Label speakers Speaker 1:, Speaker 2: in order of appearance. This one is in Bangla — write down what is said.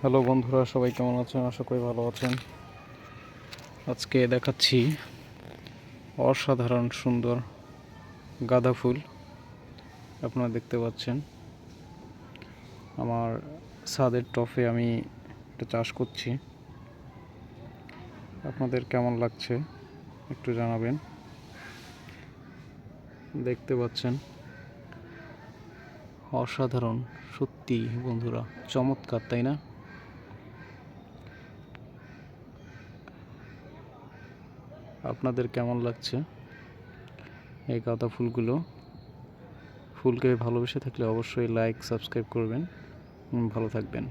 Speaker 1: হ্যালো বন্ধুরা, সবাই কেমন আছেন? আশা করি ভালো আছেন। আজকে দেখাচ্ছি অসাধারণ সুন্দর গাঁদা ফুল। আপনারা দেখতে পাচ্ছেন আমার ছাদের টবে আমি এটা চাষ করছি। আপনাদের কেমন লাগছে একটু জানাবেন। দেখতে পাচ্ছেন অসাধারণ, সত্যি বন্ধুরা, চমৎকার, তাই না? আপনাদের কেমন লাগছে এই গাঁদা ফুলগুলো? ফুলকে ভালোবেসে থাকলে অবশ্যই লাইক সাবস্ক্রাইব করবেন। ভালো থাকবেন।